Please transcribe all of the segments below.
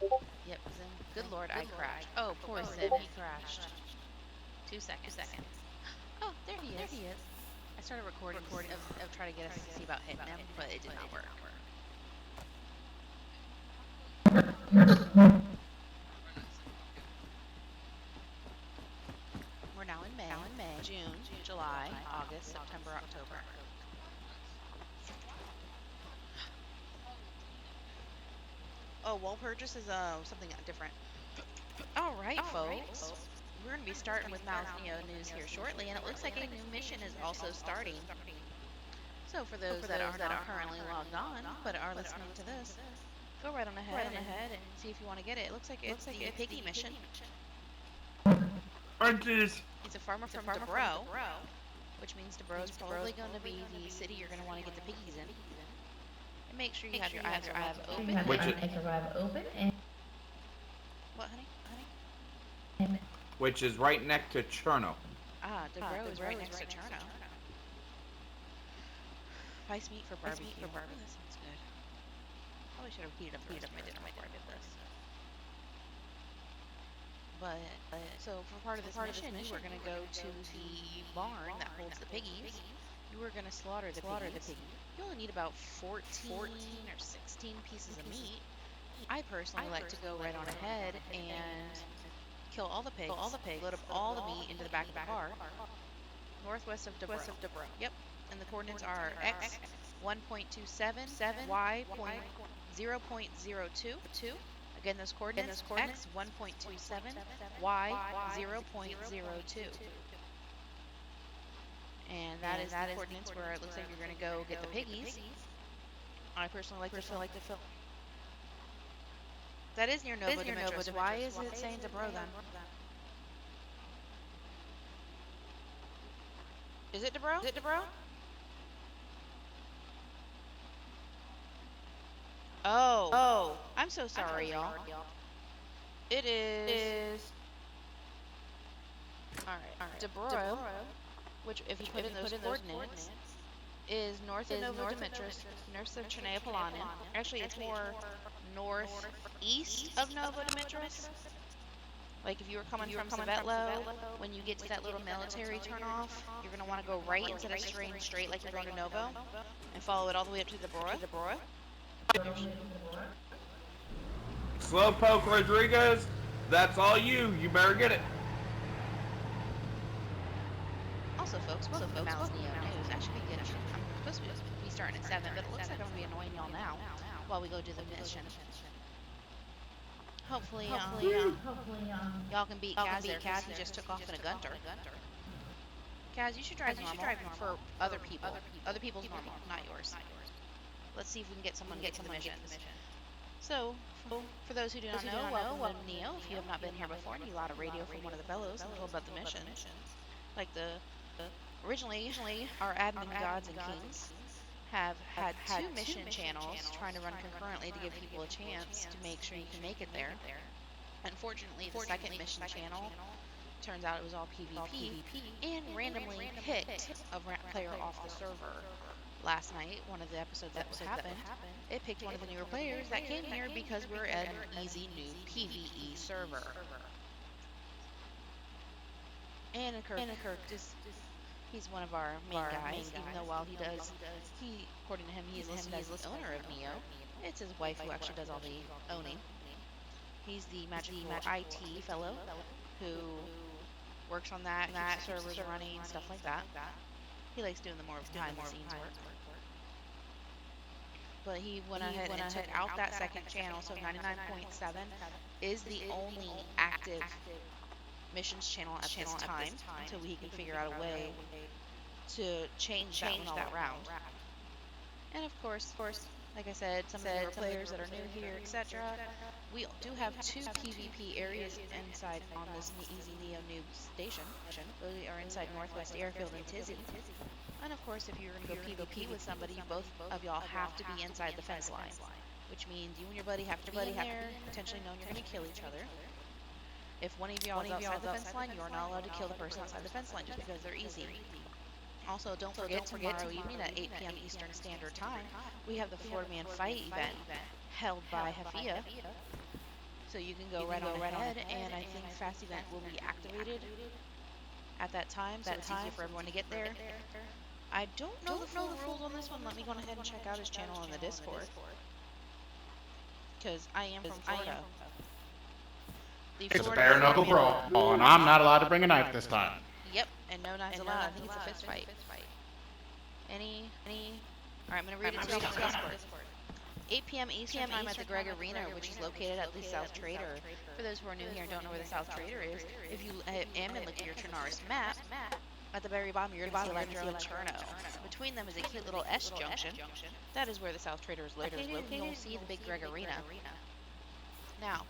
Yep, Zim. Good Lord, I crashed. Oh, poor Zim, he crashed. 2 seconds. Oh, there he is. I started recording of trying to get us to see about hitting him, but it did not work. We're now in May, June, July, August, September, October. Oh, wall purchase is something different. All right, folks. We're going to be starting with Mouse Neo news here shortly, and it looks like a new mission is also starting. So for those that are not currently logged on but are listening to this, go right on ahead and see if you want to get it. It looks like it's the Piggy mission. Arches. It's a farmer from Debro, which means Debro is probably going to be the city you're going to want to get the piggies in. And make sure you have your eyes open. What, honey? Which is right next to Cherno. Ah, Debro is right next to Cherno. Spice meat for barbecue. That sounds good. Probably should have heated up the rest of my dinner before I did this. But, so for part of this mission, you are going to go to the barn that holds the piggies. You are going to slaughter the piggies. You only need about 14 or 16 pieces of meat. I personally like to go right on ahead and kill all the pigs, load up all the meat into the back of the car, northwest of Debro. Yep, and the coordinates are X 1.27, Y 0.02. Again, those coordinates X 1.27, Y 0.02. And that is the coordinates where it looks like you're going to go get the piggies. I personally like to fill. That is near Nova Demetrius. Why is it saying Debro then? Is it Debro? Oh. I'm so sorry, y'all. It is. Alright. Debro, which if you put in those coordinates, is north of Nova Demetrius, north of Trinea Polanen. Actually, it's more northeast of Nova Demetrius. Like if you were coming from Savetlo, when you get to that little military turnoff, you're going to want to go right instead of straight like you're going to Novo, and follow it all the way up to Deborah. Slowpoke Rodriguez, that's all you. You better get it. Also, folks, welcome to Mouse Neo News. I should be getting. I'm supposed to be starting at 7, but it looks like I'm going to be annoying y'all now while we go do the mission. Hopefully, y'all can beat Kaz there because he just took off in a Gunter. Kaz, you should drive normal for other people. Other people's normal, not yours. Let's see if we can get someone to get to the missions. So, for those who do not know, welcome to Neo. If you have not been here before and you got a radio from one of the fellows and told about the missions, like originally, our admin gods and kings have had 2 mission channels trying to run concurrently to give people a chance to make sure you can make it there. Unfortunately, the second mission channel turns out it was all PvP and randomly kicked a player off the server. Last night, one of the episodes that happened, it picked one of the newer players that came here because we're at an easy new PvE server. And Kirk just he's one of our main guys, even though while according to him, he is listed as the owner of Neo. It's his wife who actually does all the owning. He's the magical IT fellow who works on that, servers running, stuff like that. He likes doing the more behind the scenes work. But he went ahead and took out that second channel, so 99.7 is the only active missions channel at this time until we can figure out a way to change that round. And of course, like I said, some of the players that are new here, etc. We do have 2 PvP areas inside on this Easy Neo Noob station. We are inside Northwest Airfield and Tizzy. And of course, if you're going to go PvP with somebody, both of y'all have to be inside the fence line, which means you and your buddy have to be in there, potentially knowing you're going to kill each other. If one of y'all is outside the fence line, you are not allowed to kill the person outside the fence line just because they're easy. Also, don't forget tomorrow evening at 8 p.m. Eastern Standard Time, we have the 4-man fight event held by Hefia. So you can go right on ahead, and I think fast event will be activated at that time, so it's easier for everyone to get there. I don't know the full rules on this one. Let me go ahead and check out his channel on the Discord, because I am from Florida. It's a bare knuckle brawl, and I'm not allowed to bring a knife this time. Yep, and no knives allowed. I think it's a fist fight. Any? Alright, I'm gonna read it to you on Discord. 8 p.m. Eastern time at the Greg Arena, which is located at the South Trader. For those who are new here and don't know where the South Trader is, if you am and look at your Chernarus map, at the very bottom you're going to see Electro and Cherno. Between them is a cute little S junction. That is where the South Trader is located. You'll see the big Greg Arena. Now,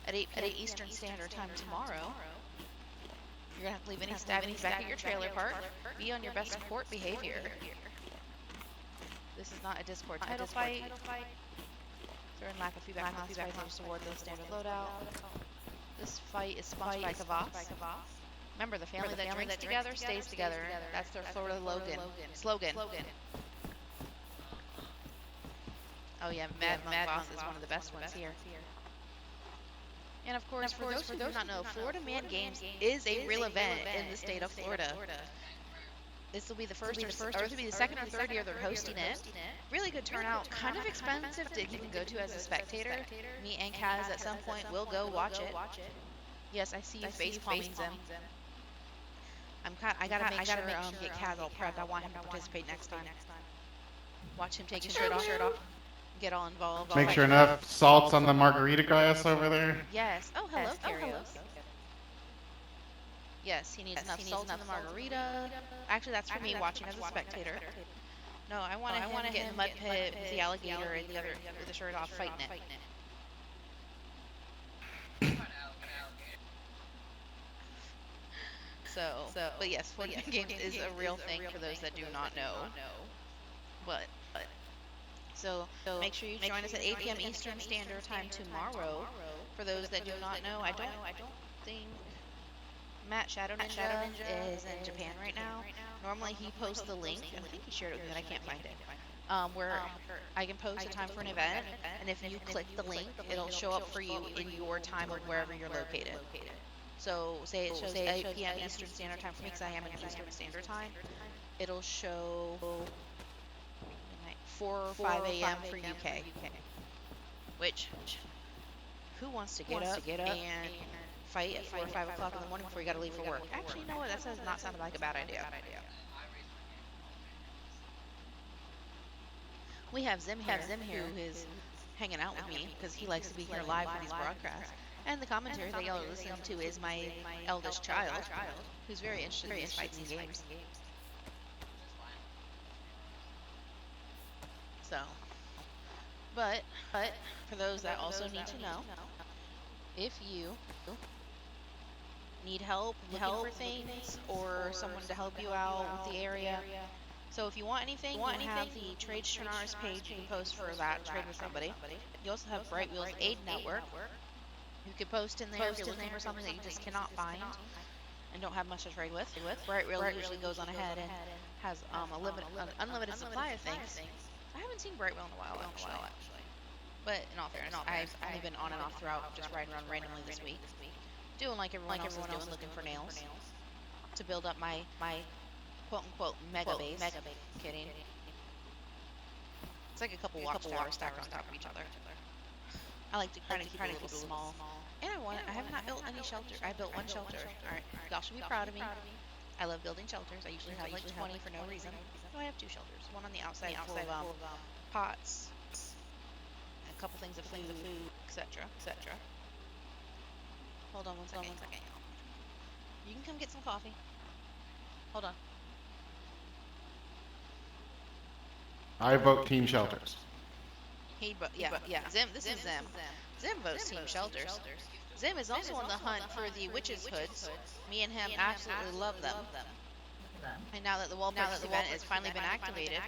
at 8 p.m. Eastern Standard Time tomorrow, you're going to have to leave any stabbings back at your trailer park. Be on your best support behavior. This is not a Discord title fight. During lack of feedback, fights are just award the standard loadout. This fight is sponsored by Kavas. Remember, the family that drinks together stays together. That's their Florida slogan. Oh yeah, Mad Boss is one of the best ones here. And of course, for those who do not know, Florida Man Games is a real event in the state of Florida. This will be the first, or this will be the second or third year they're hosting it. Really good turnout. Kind of expensive to even go to as a spectator. Me and Kaz at some point will go watch it. Yes, I see you face palming them. I gotta make sure get Kaz all prepped. I want him to participate next time. Watch him take his shirt off. Get all involved. Make sure enough salt's on the margarita glass over there. Yes. Oh, hello, Karios. Yes, he needs enough salt on the margarita. Actually, that's for me watching as a spectator. No, I want him to get in the mud pit with the alligator and the other with the shirt off fighting it. But yes, Florida Man Games is a real thing for those that do not know. So make sure you join us at 8 p.m. Eastern Standard Time tomorrow. For those that do not know, I don't think Matt Shadow Ninja is in Japan right now. Normally he posts the link. I think he shared it with me, but I can't find it. Where I can post a time for an event, and if you click the link, it'll show up for you in your time of wherever you're located. So say it shows 8 p.m. Eastern Standard Time for me, because I am in Eastern Standard Time. It'll show 4 or 5 a.m. for UK. Which, who wants to get up and fight at 4 or 5 o'clock in the morning before you gotta leave for work? Actually, you know what? That does not sound like a bad idea. We have Zim here who is hanging out with me because he likes to be here live for these broadcasts. And the commentary that y'all are listening to is my eldest child, who's very interested in these fights and games. So, but for those that also need to know, if you need help looking for things or someone to help you out with the area, so if you want anything, you have the Trade Chernarus page you can post for that, trade with somebody. You also have Bright Wheels Aid Network. You can post in there if you're looking for something that you just cannot find and don't have much to trade with. Bright Wheels usually goes on ahead and has an unlimited supply of things. I haven't seen Bright Wheel in a while, actually. But in all fairness, I've only been on and off throughout, just riding around randomly this week. Doing like everyone else is doing, looking for nails to build up my quote-unquote mega base. Kidding. It's like a couple watchtowers stacked on top of each other. I like to kind of keep it a little small. And I have not built any shelter. I built one shelter. Alright, y'all should be proud of me. I love building shelters. I usually have like 20 for no reason. So I have 2 shelters. One on the outside full of pots, a couple things of food, etc. Hold on one second. You can come get some coffee. Hold on. I vote team shelters. Zim, this is Zim. Zim votes team shelters. Zim is also on the hunt for the witches' hoods. Me and him absolutely love them. And now that the Wallplex event has finally been activated,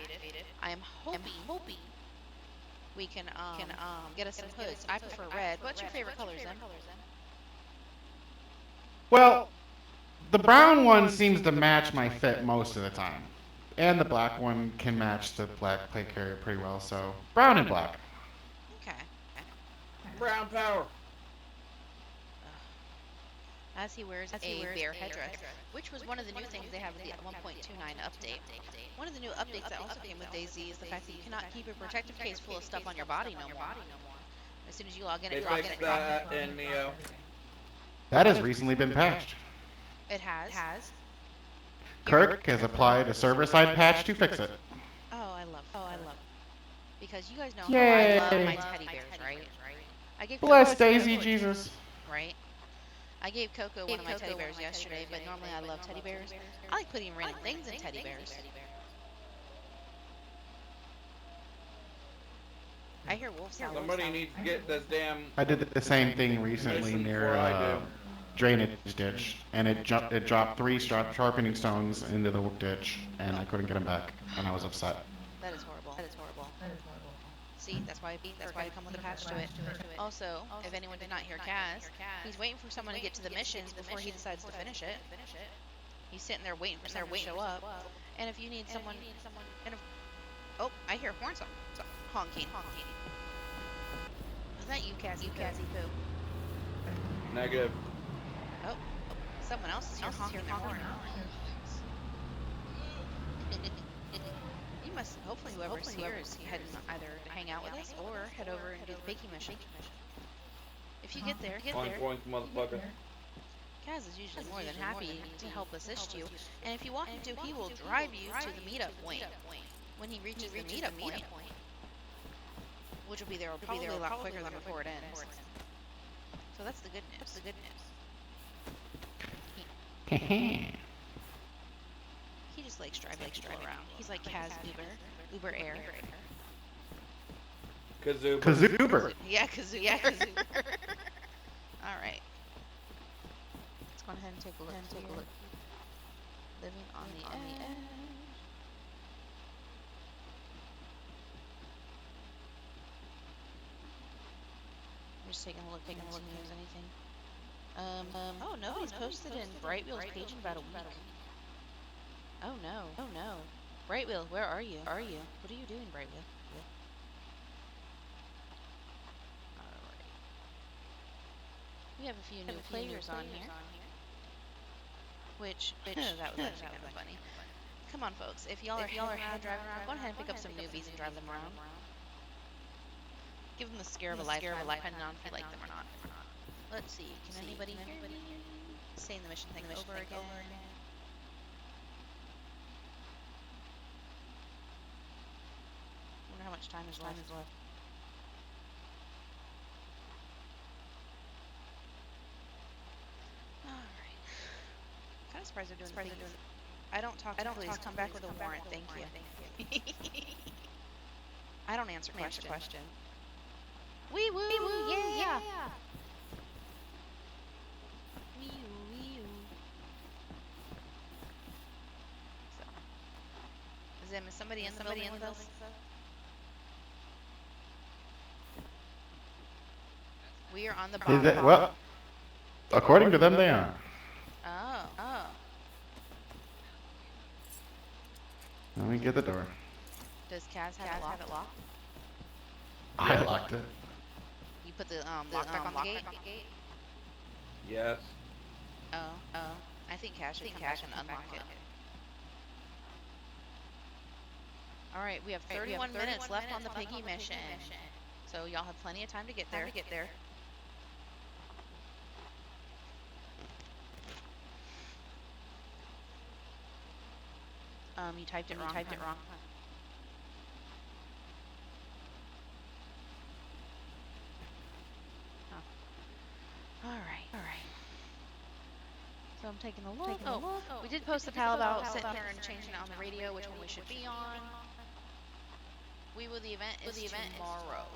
I am hoping we can get us some hoods. I prefer red. What's your favorite color, Zim? Well, the brown one seems to match my fit most of the time. And the black one can match the black plate carrier pretty well, so brown and black. Okay. Brown power. as he wears a bear headdress, which was one of the new things they have with the 1.29 update. One of the new updates that also came with DayZ is the fact that you cannot keep a protective case full of stuff on your body no more. As soon as you log in, They it drops fixed it. that in Neo. That has recently been patched. It has. Kirk has applied a server-side patch to fix it. Oh, I love. Because you guys know Yay. how I love my teddy bears, right? I gave Bless Coco, Daisy Jesus. right? I gave Coco one of my teddy bears yesterday, but normally I love teddy bears. I like putting random things in teddy bears. I hear wolves howl. Somebody needs to get this damn I did the same thing recently mission near before I do. drainage ditch, and it dropped 3 sharpening stones into the ditch, and I couldn't get them back, and I was upset. That is horrible. See, that's why I come with a patch to it. Also, if anyone did not hear Kaz, he's waiting for someone to get to the missions before he decides to finish it. He's sitting there waiting for someone to show up. And if you need someone, oh, I hear horns honking. Is that you, Cassie Poo? negative. Oh, someone else is here honking their horn. You must, hopefully whoever's here is heading either to hang out with us or head over and do the baking mission. If you get there, Points, motherfucker. Kaz is usually more than happy to help assist you, and if you want him to, he will drive you to the meetup point. When he reaches the meetup point, which will be there probably a lot quicker than before it ends. So that's the good news. He just likes driving people around. He's like Kaz Uber Air. Kazoober. Yeah, Kazoober. All right. Let's go ahead and take a look. Living on the edge. I'm just taking a look if there's anything. Oh, nobody's posted in Brightwheel's page in about a week. Oh no. Brightwheel, where are you? What are you doing, Brightwheel? Alright. We have a few new players on here. Which that was actually kind of funny. Come on, folks. If y'all are driving around, go ahead and pick up some newbies and drive them around. Give them the scare of a lifetime, depending on if you like them or not. Let's see. Can anybody hear me? Saying the mission thing over again. Wonder how much time is left. Alright. Kind of surprised they're doing things. I don't talk to police. Come back with a warrant. Thank you. I don't answer question. Wee woo, yeah. Wee woo. So, is somebody in the building with us? We are on the bottom. Well, according to them, they are. Oh. Let me get the door. Does Kaz have it locked? I locked it. You put the lockback on the gate? Yes. Oh. I think Kaz should come back and unlock it. Alright, we have 31 minutes left on the piggy mission. So y'all have plenty of time to get there. You typed it wrong. Alright. So I'm taking a look. We did post the pal about sitting here and changing it on the radio, which one we should be on. The event is tomorrow.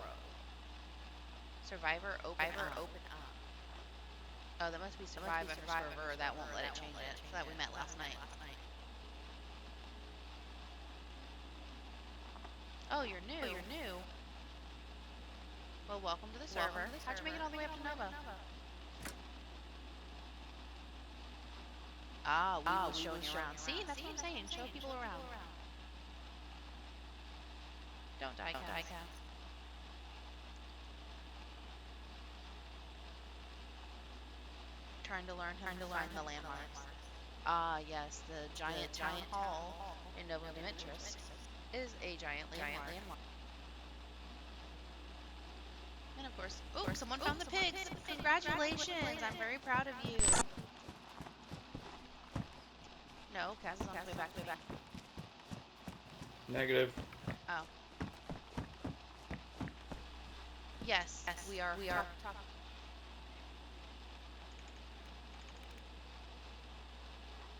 Survivor open up. Oh, that must be Survivor server. That won't let it change it. So that we met last night. Oh, you're new. Well, welcome to the server. How'd you make it all the way up to Nova? Ah, we will show you around. See, that's what I'm saying. Show people around. Don't die, Kaz. trying to learn how to find the landmarks. Ah, yes, the giant town hall in Nova Dimitris is a giant landmark. And of course, oh, someone found the pigs! Congratulations! I'm very proud of you. No, Kaz is on his way back. Negative. Oh. Yes, we are.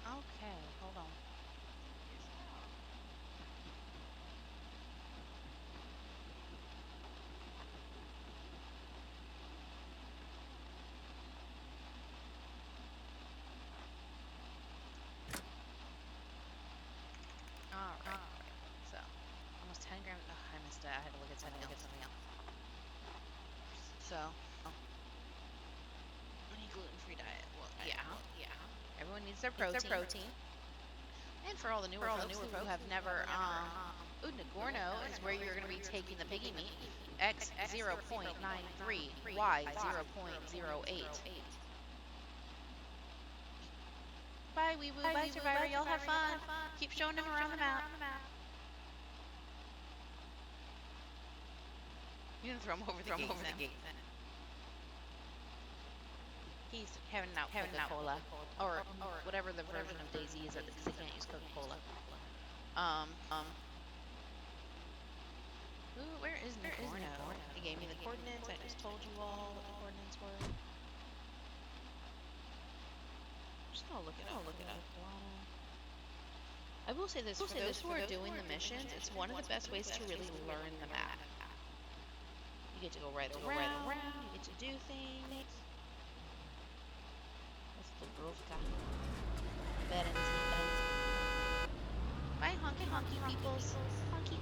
Okay, hold on. Alright. So, almost 10 grams. Oh, I missed it. I had to look at something else. So, any gluten-free diet? Well, yeah. Everyone needs their protein. And for all the newer folks who have never, Nagorno is where you're going to be taking the piggy meat. X 0.93, Y 0.08. Bye, wee woo. Bye, Survivor. Y'all have fun. Keep showing them around the map. You can throw him over the gate. He's having an out Coca-Cola. Or whatever the version of Daisy is, because they can't use Coca-Cola. Ooh, where is Nagorno? He gave me the coordinates. I just told you all what the coordinates were. I'm just gonna look it up. I will say this, for those who are doing the missions, it's one of the best ways to really learn the map. You get to go right around, you get to do things. That's the Brovka. Bye, honky peoples. Honky.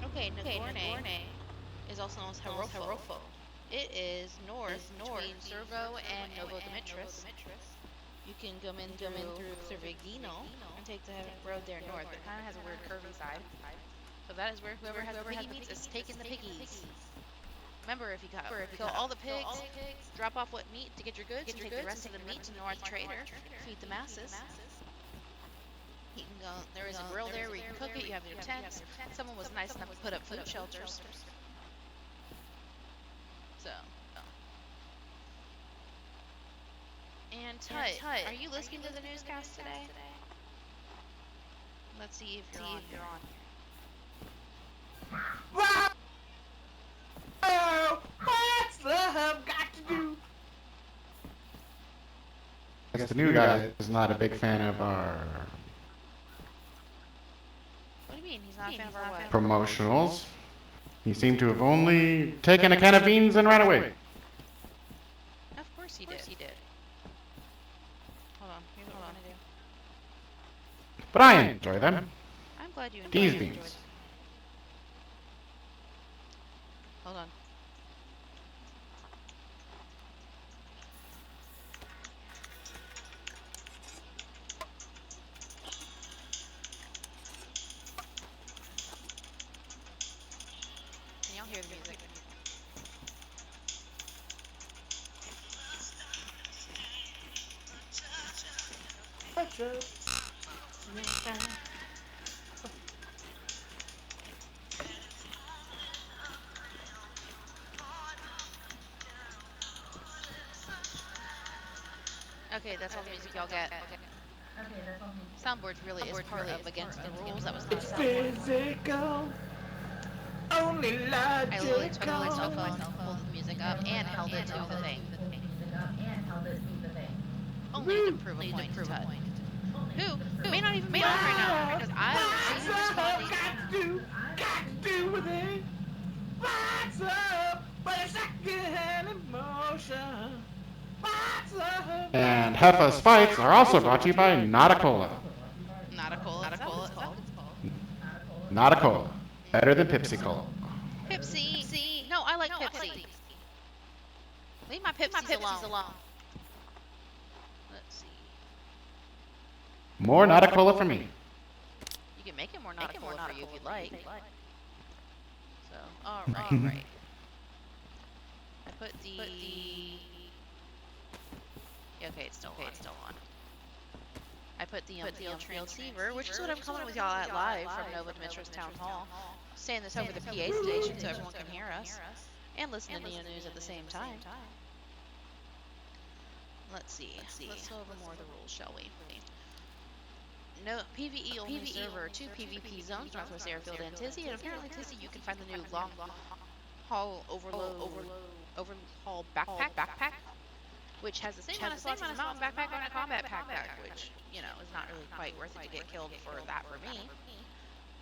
Okay, Nagorno is also known as Harofo. It is north between Servo and Novo Dimitris. You can come in through Cervigino and take the road there north, but it kind of has a weird curvy side. So that is where whoever has the piggy meats is taking the piggies. Remember, if you kill all the pigs, drop off what meat to get your goods, and take the rest of the meat to North Trader, feed the masses. You can go. There is a grill there where you can cook it. You have your tents. Someone was nice enough to put up food shelters. So. And Tut, are you listening to the newscast today? Let's see if you're on here. Whoa! What's love got to do? I guess the new guy is not a big fan of our What do you mean? He's not a fan of our what? promotionals. He seemed to have only taken a can of beans and ran away. Of course he did. Hold on. Here's what I want to do. But I enjoy them. I'm glad you enjoyed These it. beans. Hold on. Can y'all hear the music? Okay, that's all the music y'all get. Soundboard really is part of Against the Rules. That was not a soundboard. Physical. Only I literally took my logical. cell phone, pulled the music up, and held it to the thing. Only to prove a point to Tut. Who may not even be on right now, because I don't see him responding. Got to do with it. What's up? But a second emotion. What's up? And Heffa's fights are also brought to you by Not-A-Cola. Not a cola. Not-A-Cola. Better than Pepsi Cola. Pepsi. No, I like Pepsi. Leave my Pepsis alone. Let's see. More Not-A-Cola for me. You can make it more not a cola for you if you'd like. So, alright. I put Yeah, okay, it's still on. I put the field transceiver, which is what I'm coming with y'all at live from Nova Demetrius Town Hall. Saying this over the PA station so everyone can hear us and listen to Neo News at the same time. Let's see. Let's go over more of the rules, shall we? No PvE only server, 2 PvP zones, Northwest Airfield and Tizzy, and apparently Tizzy you can find the new long haul overhaul backpack, which has the same amount of slots as a mountain backpack and a combat backpack, which, you know, is not really quite worth it to get killed for that for me.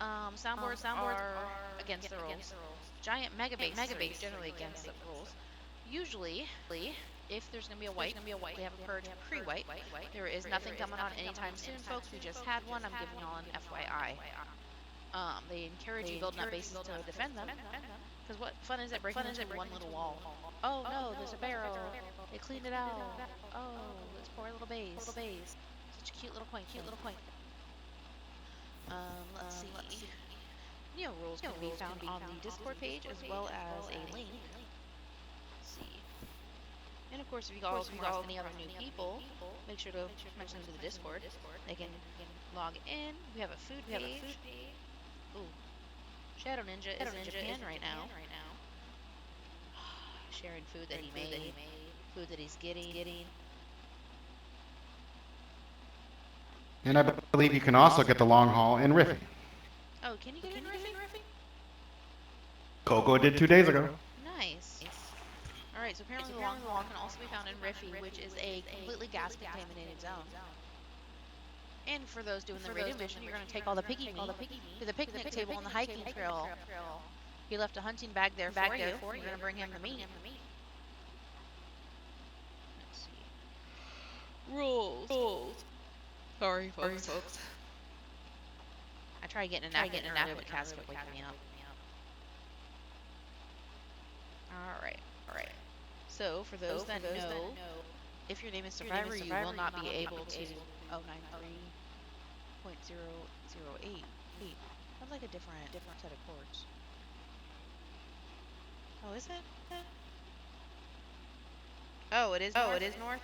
Soundboards are against the rules. Giant mega base generally against the rules. Usually, if there's going to be a wipe, we have a purge pre-wipe. There is nothing coming on anytime soon, folks. We just had one. I'm giving y'all an FYI. They encourage you building up bases to defend them. Because what fun is it breaking into one little wall? Oh no, there's a barrel. They cleaned it out. Oh, this poor little base. Such a cute little point. Let's see. Neo rules can be found on the Discord page as well as a link. Let's see. And of course, if you guys come across any other new people, make sure to mention them to the Discord. They can log in. We have a food page. Ooh. Shadow Ninja is in Japan right now. Sharing food that he made. Food that he's getting. And I believe you can also get the long haul in Riffy. Oh, can you get it in Riffy? Coco did 2 days ago. Nice. Alright, so apparently the long haul can also be found in Riffy, which is a completely gas-contaminated zone. And for those doing the radio mission, you're going to take all the piggy meat to the picnic table on the hiking trail. He left a hunting bag there for you. You're going to bring him the meat. Let's see. Rules. Sorry, folks. I tried getting a nap earlier, but Kaz kept waking me up. Alright. So, for those that know, if your name is Survivor, you will not be able to 093.008. Sounds like a different set of chords. Oh, is it? Oh, it is north?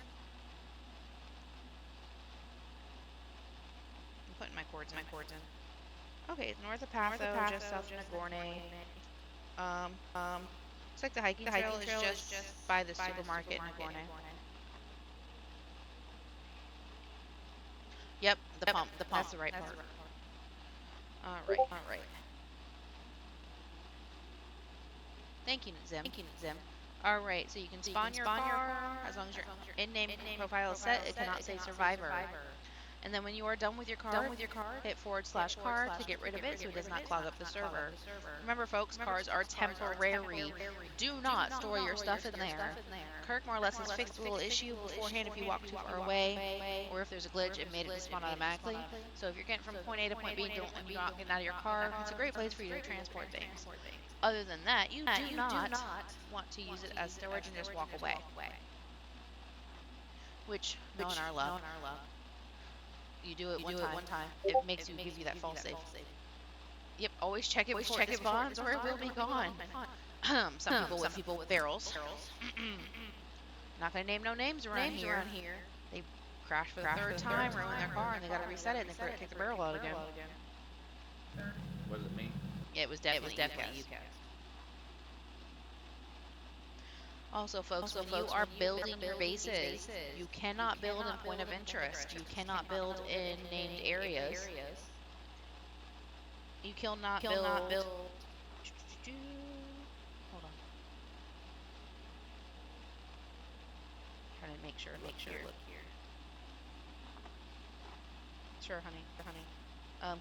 I'm putting my chords in. Okay, it's north of Patho, just south of Nagorne. Looks like the hiking trail is just by the supermarket in Nagorne. Yep, the pump. That's the right part. Alright. Thank you, Zim. Alright, so you can spawn your car as long as your in-name profile is set. It cannot say Survivor. And then when you are done with your card, hit /car to get rid of it so it does not clog up the server. Remember, folks, cards are temporary. Do not store your stuff in there. Kirk more or less has fixed the little issue beforehand if you walk too far away, or if there's a glitch, it made it despawn automatically. So if you're getting from point A to point B and you're not getting out of your car, it's a great place for you to transport things. Other than that, you do not want to use it as storage and just walk away. Which, knowing our luck, you do it one time. It makes you give you that false save. Yep, always check it before it spawns or it will be gone. Some people with barrels. Not gonna name no names around here. They crash for the third time, ruin their car, and they gotta reset it and they kick the barrel out again. What does it mean? Yeah, it was definitely you, Kaz. Also, folks, when you are building your bases, you cannot build in point of interest. You cannot build in named areas. You cannot build. Hold on. Trying to make sure. Look here. Sure, honey.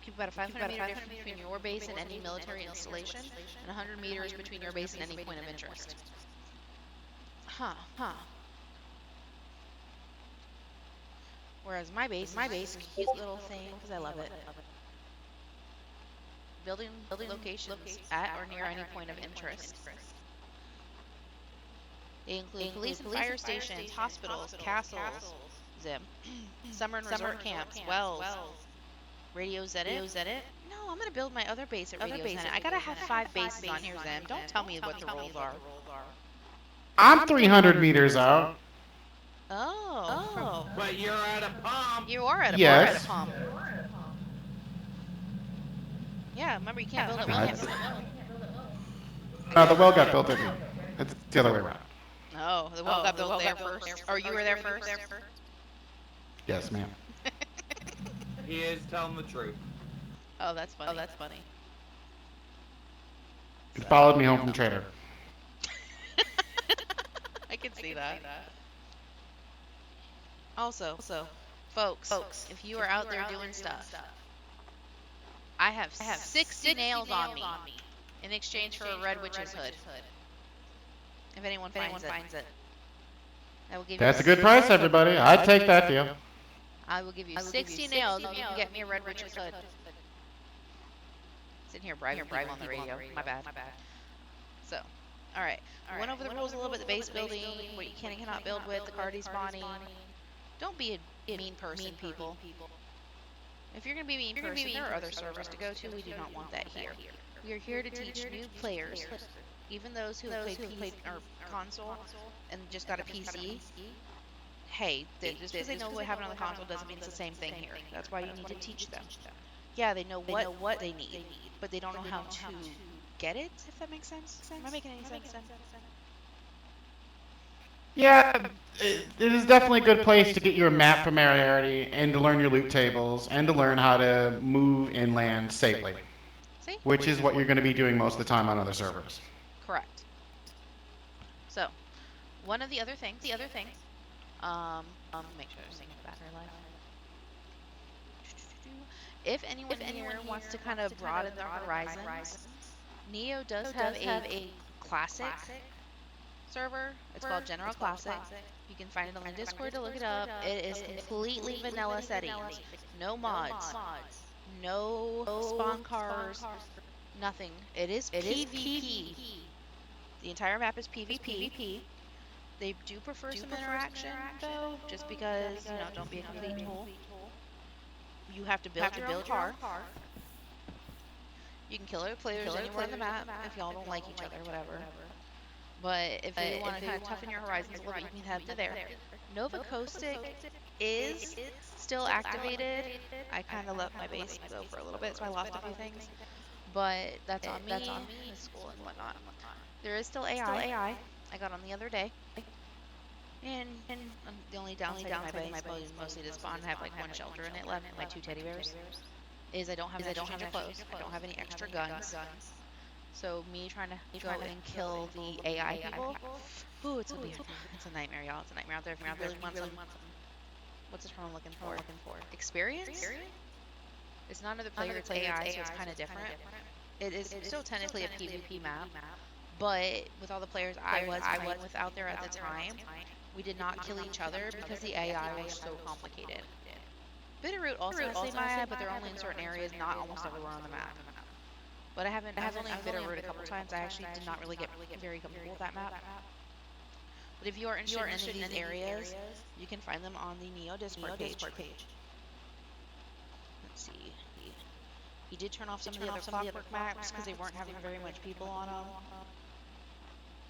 Keep about a 500 meter difference between your base and any military installation, and 100 meters between your base and any point of interest. Whereas my base, cute little thing, because I love it. Building locations at or near any point of interest. They include police and fire stations, hospitals, castles, Zim, summer and resort camps, wells, Radio Zedit. No, I'm gonna build my other base at Radio Zedit. I gotta have 5 bases on here, Zim. Don't tell me what the rules are. I'm 300 meters out. Oh. But you're at a pump. You are at a Yes. pump. Yeah, remember you can't build it No, well. it's- No, the well got built at me. It's the other way around. No, the well got built there first. Or you were there first? Yes, ma'am. He is telling the truth. Oh, that's funny. He followed me home from Trader. I can see that. Also, folks, if you are out there doing stuff, I have 60 nails on me in exchange for a Red Witch's hood. If anyone finds it, I will give That's you a good price, everybody. I'd take that deal. I will give you 60 nails if you can get me a Red Witch's hood. Sitting here bribing people on the radio. My bad. So, alright. We went over the rules a little bit. The base building, what you can and cannot build with, the card spawning. Don't be a mean person, people. If you're going to be a mean person, there are other servers to go to. We do not want that here. We are here to teach new players, even those who have played or console and just got a PC. Hey, just because they know what happened on the console doesn't mean it's the same thing here. That's why you need to teach them. Yeah, they know what they need, but they don't know how to get it, if that makes sense. Am I making any sense? Yeah, it is definitely a good place to get your map familiarity and to learn your loot tables and to learn how to move inland safely, See? which is what you're going to be doing most of the time on other servers. Correct. So, one of the other things, make sure I'm singing the battery life. If anyone here wants to kind of broaden their horizons, Neo does have a classic server. It's called General Classic. You can find it on the Discord to look it up. It is completely vanilla settings. No mods. No spawn cars. Nothing. It is PvP. The entire map is PvP. They do prefer some interaction, though, just because, don't be a complete tool. You have to build your own car. You can kill other players anywhere on the map if y'all don't like each other, whatever. But if you want to kind of toughen your horizons a little bit, you can head to there. Nova Caustic is still activated. I kind of let my base go for a little bit, so I lost a few things. But that's on me, the school and whatnot. There is still AI. I got on the other day. And the only downside to my base, mostly to spawn, I have like one shelter in it left, my 2 teddy bears, is I don't have extra change of clothes. I don't have any extra guns. So me trying to go and kill the AI people, ooh, it's a nightmare, y'all. It's a nightmare out there. If you really want some, what's the term I'm looking for? Experience? It's not another player, it's AI, so it's kind of different. It is still technically a PvP map, but with all the players I was playing with out there at the time, we did not kill each other because the AI was so complicated. Bitterroot also has same AI, but they're only in certain areas, not almost everywhere on the map. But I have only Bitterroot a couple times. I actually did not really get very comfortable with that map. But if you are interested in any of these areas, you can find them on the Neo Discord page. Let's see. He did turn off some of the other Clockwork maps because they weren't having very much people on them.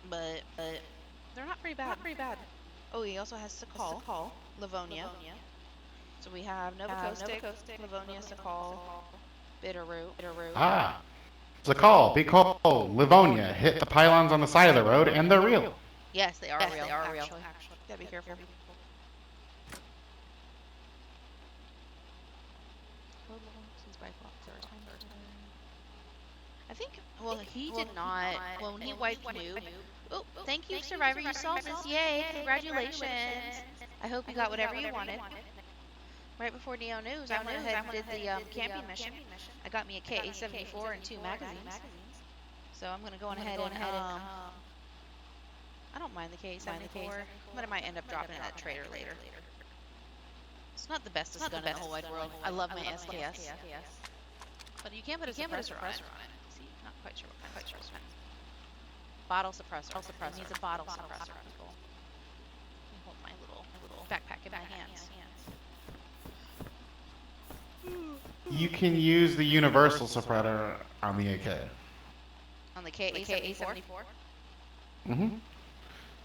But they're not pretty bad. Oh, he also has Sakal, Livonia. So we have Nova Caustic, Livonia, Sakal, Bitterroot. Ah, Zakal, be cold, Livonia, hit the pylons on the side of the road, and they're real. Yes, they are real. Actually. Gotta be careful. I think, well, he did not, well, when he wiped Noob. Oh, thank you, Survivor. You solved this. Yay, congratulations. I hope you got whatever you wanted. Right before Neo News, I went ahead and did the camping mission. I got me a KA-74 and 2 magazines. So I'm going to go ahead and, I don't mind the KA-74, but I might end up dropping it at Trader later. It's not the bestest gun in the whole wide world. I love my SKS. But you can't put a suppressor on it. See, not quite sure what kind of suppressor. Bottle suppressor. It needs a bottle suppressor. People. Hold my little backpack in my hands. You can use the universal suppressor on the AK. On the KA-74? Mm-hmm.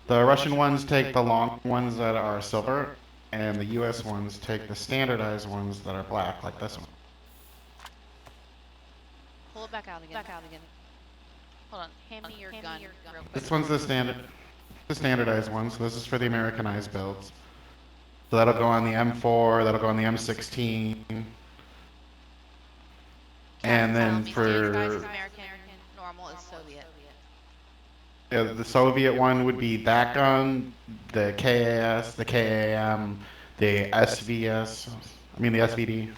The Russian ones take the long ones that are silver, and the US ones take the standardized ones that are black, like this one. Pull it back out again. Hold on. Hand me your gun real quick. This one's the standardized one, so this is for the Americanized builds. So that'll go on the M4, that'll go on the M16. And then Standardized is for American, normal is Soviet. the Soviet one would be that gun, the KAS, the KAM, the SVS, the SVD,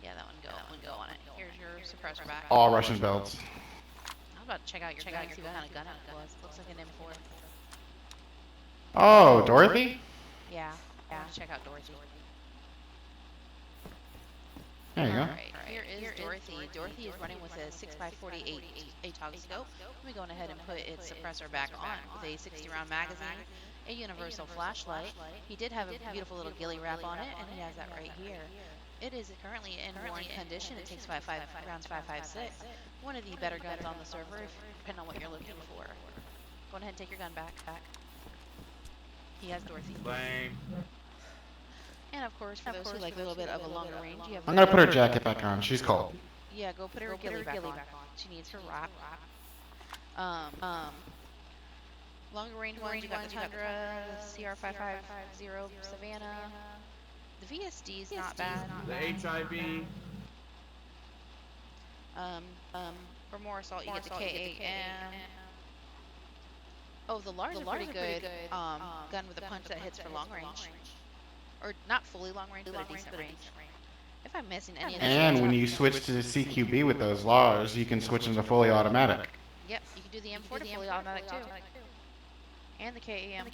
Yeah, that one go on it. Here's your suppressor back. all Russian builds. I was about to check out your gun, see what kind of gun it was. Looks like an M4. Oh, Dorothy? Yeah, I want to check out Dorothy. There you go. Alright, here is Dorothy. Dorothy is running with a 6x48 ATOG scope. Let me go on ahead and put its suppressor back on with a 60-round magazine, a universal flashlight. He did have a beautiful little ghillie wrap on it, and he has that right here. It is currently in worn condition. It takes rounds 5.56. One of the better guns on the server, depending on what you're looking for. Go ahead and take your gun back. He has Dorothy. Lame. And of course, for those who like a little bit of a longer range, you have. I'm gonna put her jacket back on. She's cold. Yeah, go put her ghillie back on. She needs her wrap. Longer range ones, you got the Tundra, the CR550 Savannah. The VSD is not bad. The HIV. For more assault, you get the KAM. Oh, the Lars are pretty good. Gun with a punch that hits for long range. Or not fully long range, but a decent range. If I'm missing any of these. And when you switch to the CQB with those laws, you can switch into fully automatic. Yep, you can do the M4 to fully automatic too. And the KAM.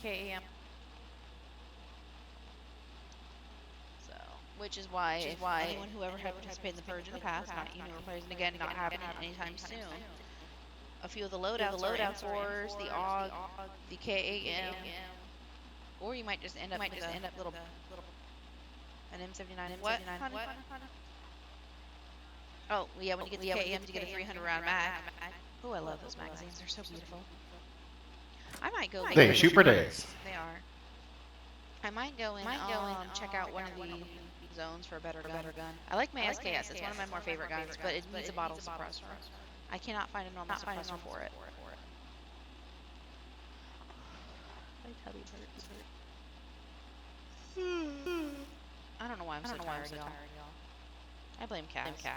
So, which is why anyone who ever had participated in the Purge in the past, not you know, players, and again, not happening anytime soon. A few of the loadouts are M4s, the AUG, the KAM, or you might just end up with an M79. What? Oh, yeah, when you get the KAM, you get a 300-round mag. Oh, I love those magazines. They're so beautiful. I might go. They shoot for days. They are. I might go and check out one of the zones for a better gun. I like my SKS. It's one of my more favorite guns, but it needs a bottle suppressor. I cannot find a normal suppressor for it. My tummy hurts. I don't know why I'm so tired, y'all. I blame Kaz.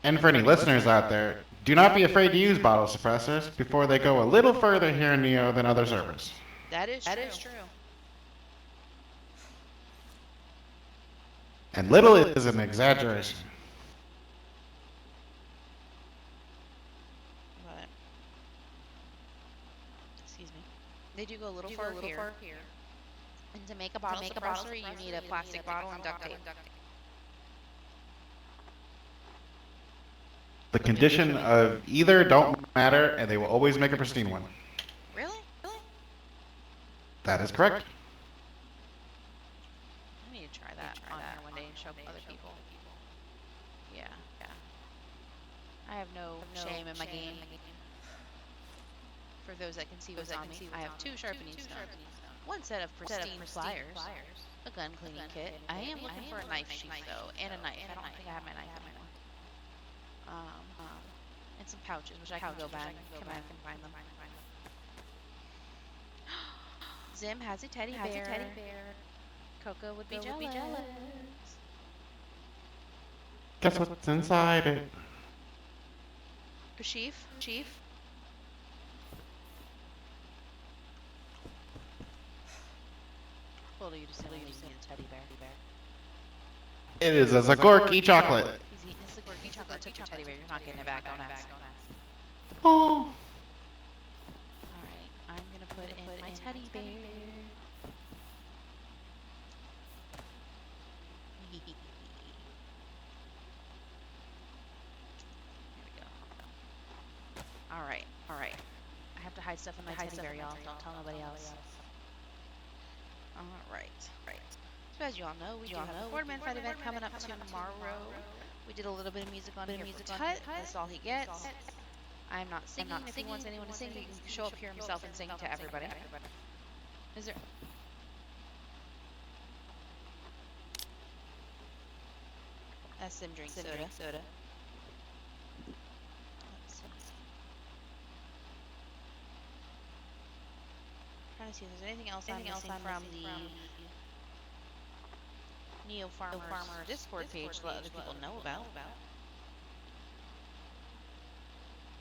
And for any listeners out there, do not be afraid to use bottle suppressors before they go a little further here in Neo than other servers. That is true. And little is an exaggeration. But, excuse me. They do go a little far here. And to make a bottle suppressor, you need a plastic bottle and duct tape. The condition of either don't matter, and they will always make a pristine one. Really? That is correct. I need to try that on here one day and show other people. Yeah. I have no shame in my game. For those that can see what's on me, I have 2 sharpening stones, 1 set of pristine pliers, a gun cleaning kit. I am looking for a knife sheath though, and a knife. I don't think I have my knife anymore. And some pouches, which I can go back and find them. Zim has a teddy bear. Coco would be jealous. Guess what's inside it? Chief. Well, you just eating a teddy bear. It is a Zagorki chocolate. He's eating his Zagorki chocolate. I took your teddy bear. You're not getting it back. Don't ask. Oh. Alright, I'm gonna put in my teddy bear. There we go. Alright. I have to hide stuff in my teddy bear, y'all. Don't tell nobody else. Alright. So as you all know, we do have a Boardman Fight event coming up tomorrow. We did a little bit of music on here for Tut. That's all he gets. I'm not singing. If he wants anyone to sing, he can show up here himself and sing to everybody. Is there? That's Sim drink soda. Let's see. Trying to see if there's anything else I'm missing from the Neo Farmers Discord page to let other people know about.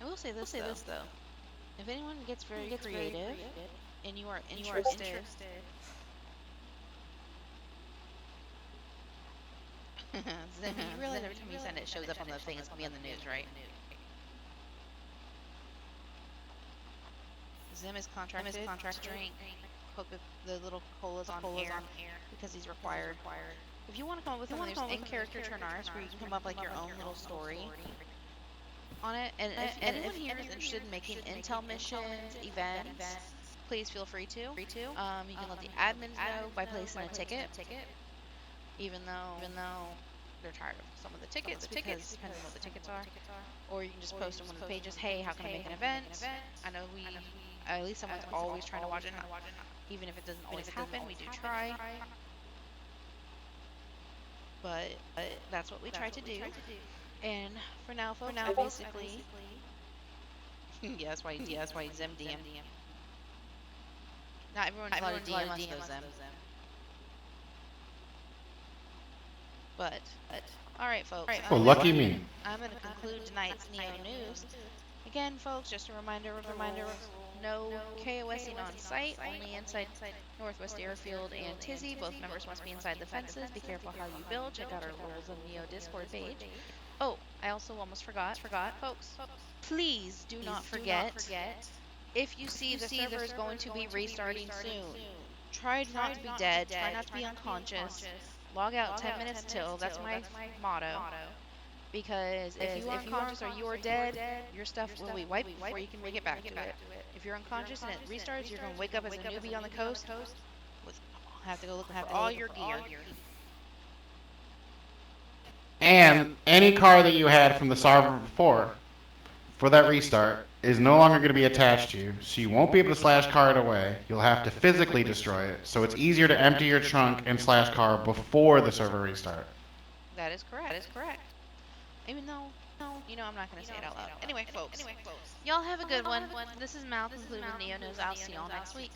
I will say this though. If anyone gets very creative and you are interested Zim, you realize every time you send it, it shows up on the thing, it's gonna be on the news, right? Zim is contracted to drink the little colas on air because he's required. If you want to come up with something, there's in-character turn arts where you can come up like your own little story on it. And if anyone here is interested in making intel missions, events, please feel free to. You can let the admins know by placing a ticket. Even though they're tired of some of the tickets, because depending on what the tickets are. Or you can just post on one of the pages, hey, how can I make an event? I know at least someone's always trying to watch it. Even if it doesn't always happen, we do try. But that's what we try to do. And for now, folks, I basically... yeah, that's why you Zim DM. Not everyone's allowed to DM us though, Zim. But alright, folks. Well, lucky me. I'm going to conclude tonight's Neo News. Again, folks, just a reminder, no KOSing on site, only inside Northwest Airfield and Tizzy. Both members must be inside the fences. Be careful how you build. Check out our Rules of Neo Discord page. Oh, I also almost forgot. Folks, please do not forget, if you see the server is going to be restarting soon, try not to be dead, try not to be unconscious. Log out 10 minutes till. That's my motto. Because if you are unconscious or you are dead, your stuff will be wiped before you can make it back to it. If you're unconscious and it restarts, you're going to wake up as a newbie on the coast. Have to go look for all your gear. And any car that you had from the server before, for that restart, is no longer going to be attached to you, so you won't be able to slash car it away. You'll have to physically destroy it, so it's easier to empty your trunk and slash car before the server restart. That is correct. Even though, I'm not going to say it out loud. Anyway, folks, y'all have a good one. This is Mal concluding Neo News. I'll see y'all next week.